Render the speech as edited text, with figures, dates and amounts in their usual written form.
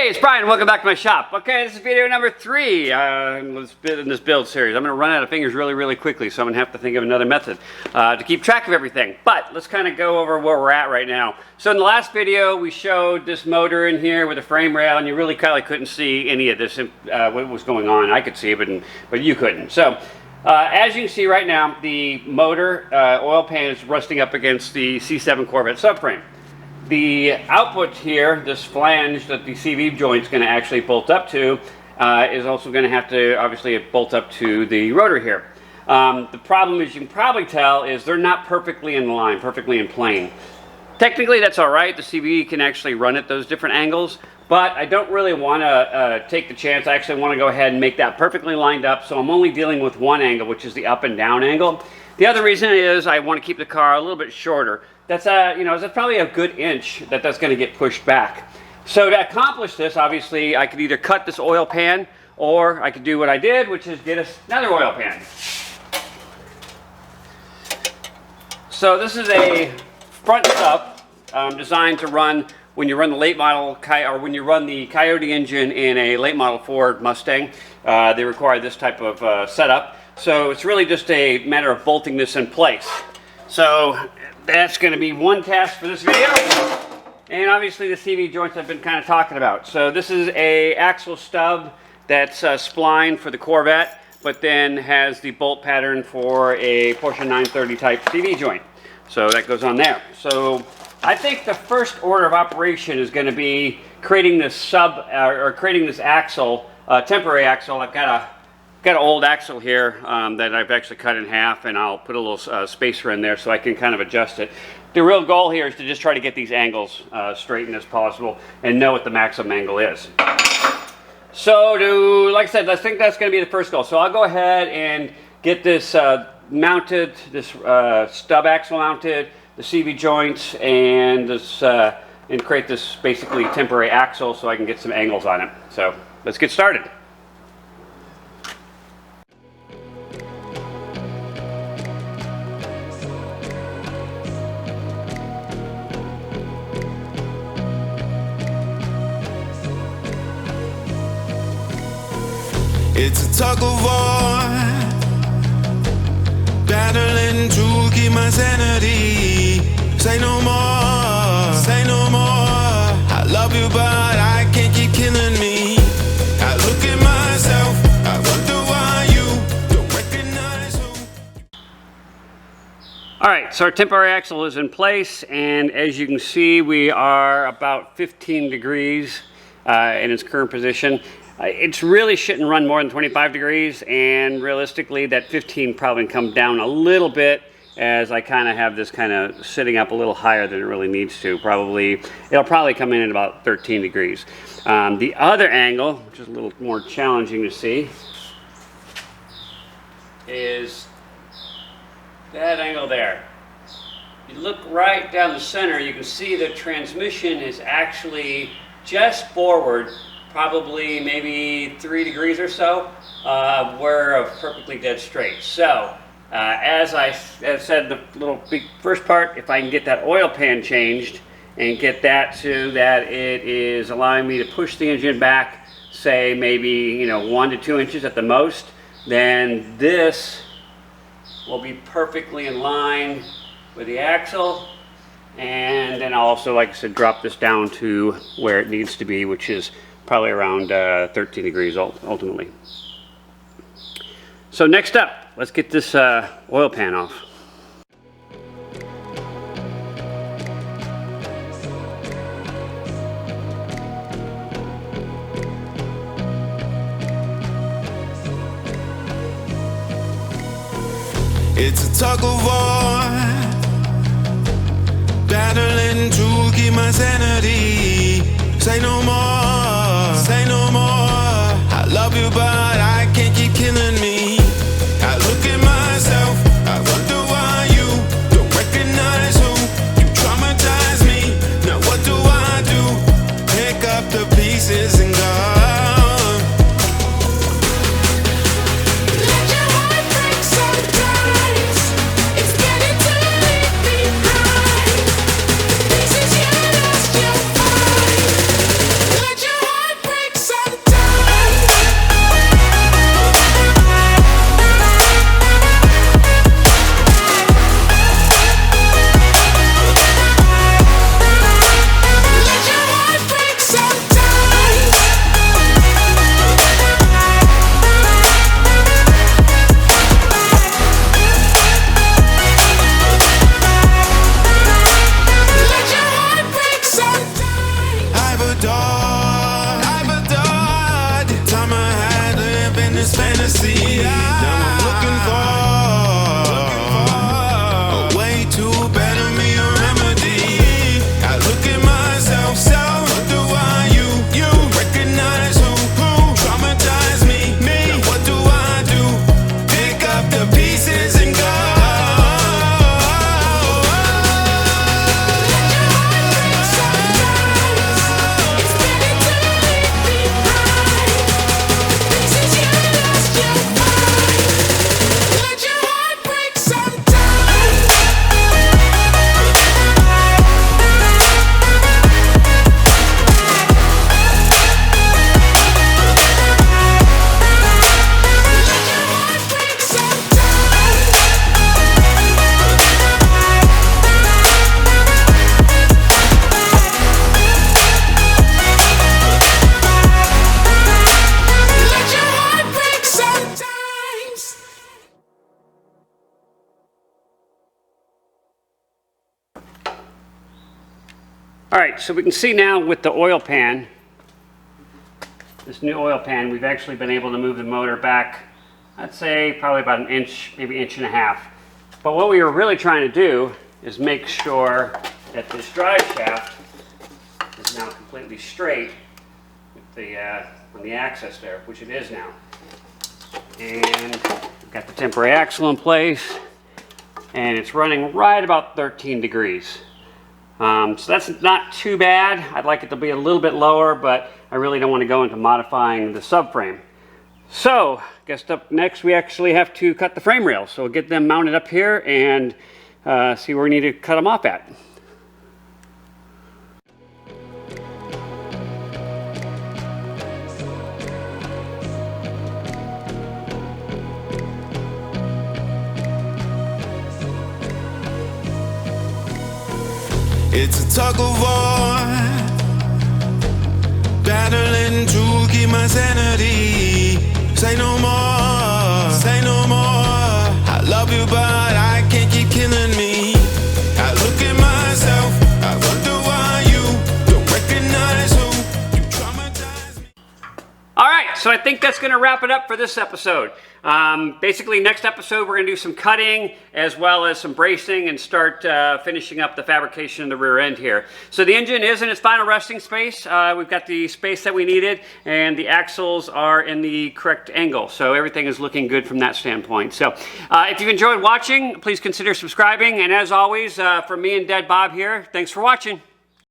Hey, it's Brian. Welcome back to my shop. Okay, this is video number 3 in this build series. I'm going to run out of fingers really quickly, so I'm going to have to think of another method to keep track of everything. But let's kind of go over where we're at right now. So in the last video, we showed this motor in here with a frame rail, and you really kind of couldn't see any of this, what was going on. I could see it, but you couldn't. So as you can see right now, the motor oil pan is rusting up against the C7 Corvette subframe. The output here, this flange that the CV joint is going to actually bolt up to, is also going to have to obviously bolt up to the rotor here. The problem, as you can probably tell, is they're not perfectly in line, perfectly in plane. Technically that's alright, the CV can actually run at those different angles, but I don't really want to take the chance. I actually want to go ahead and make that perfectly lined up, so I'm only dealing with one angle, which is the up and down angle. The other reason is I want to keep the car a little bit shorter. That's that's probably a good inch that's going to get pushed back. So to accomplish this, obviously, I could either cut this oil pan, or I could do what I did, which is get us another oil pan. So this is a front sub designed to run when you run the late model, or when you run the Coyote engine in a late model Ford Mustang. They require this type of setup. So it's really just a matter of bolting this in place. So that's going to be one task for this video. And obviously the CV joints I've been kind of talking about. So this is a axle stub that's spline for the Corvette, but then has the bolt pattern for a Porsche 930 type CV joint. So that goes on there. So I think the first order of operation is going to be creating this sub, or creating this axle, temporary axle. I've got an old axle here that I've actually cut in half, and I'll put a little spacer in there so I can kind of adjust it. The real goal here is to just try to get these angles straightened as possible and know what the maximum angle is. So like I said, I think that's going to be the first goal. So I'll go ahead and get this mounted, this stub axle mounted, the CV joints, and this and create this basically temporary axle so I can get some angles on it. So let's get started. It's a tug of war, battling to keep my sanity. Say no more, say no more. I love you, but I can't keep killing me. I look at myself, I wonder why you don't recognize who. Alright, so our temporary axle is in place, and as you can see, we are about 15 degrees in its current position. It's really shouldn't run more than 25 degrees, and realistically that 15 probably come down a little bit as I kind of have this kind of sitting up a little higher than it really needs to. It'll probably come in at about 13 degrees. The other angle, which is a little more challenging to see, is that angle there. You look right down the center, you can see the transmission is actually just forward, probably maybe 3 degrees or so. We're perfectly dead straight. So as I said, the little big first part, if I can get that oil pan changed and get that so that it is allowing me to push the engine back, say maybe 1 to 2 inches at the most, then this will be perfectly in line with the axle. And then I'll also, like I said, drop this down to where it needs to be, which is probably around 13 degrees ultimately. So next up, let's get this oil pan off. It's a tug of war, battling to keep my sanity. Say no more, say no more. I love you, but I can't keep killing me. I look at myself, I wonder why you don't recognize who you traumatize me. Now what do I do? Pick up the pieces and go. Let your heart this fantasy. Now I'm looking for a way to better me, a remedy. I look at myself, so what do I, you recognize who traumatized me? Now what do I do? Pick up the pieces and go. All right, so we can see now with the oil pan, this new oil pan, we've actually been able to move the motor back, I'd say probably about an inch, maybe inch and a half. But what we were really trying to do is make sure that this drive shaft is now completely straight with the, on the axis there, which it is now. And we've got the temporary axle in place, and it's running right about 13 degrees. So that's not too bad. I'd like it to be a little bit lower, but I really don't want to go into modifying the subframe. So, guess up next we actually have to cut the frame rails. So we'll get them mounted up here and see where we need to cut them off at. It's a tug of war, battling to keep my sanity. Say no more, say no more. I love you, but I can't keep killing me. I look at myself, I wonder why you don't recognize who you traumatize me. All right, so I think that's going to wrap it up for this episode. Basically, next episode we're going to do some cutting as well as some bracing and start finishing up the fabrication of the rear end here. So the engine is in its final resting space. We've got the space that we needed, and the axles are in the correct angle. So everything is looking good from that standpoint. So if you've enjoyed watching, please consider subscribing. And as always, from me and Dad Bob here, thanks for watching.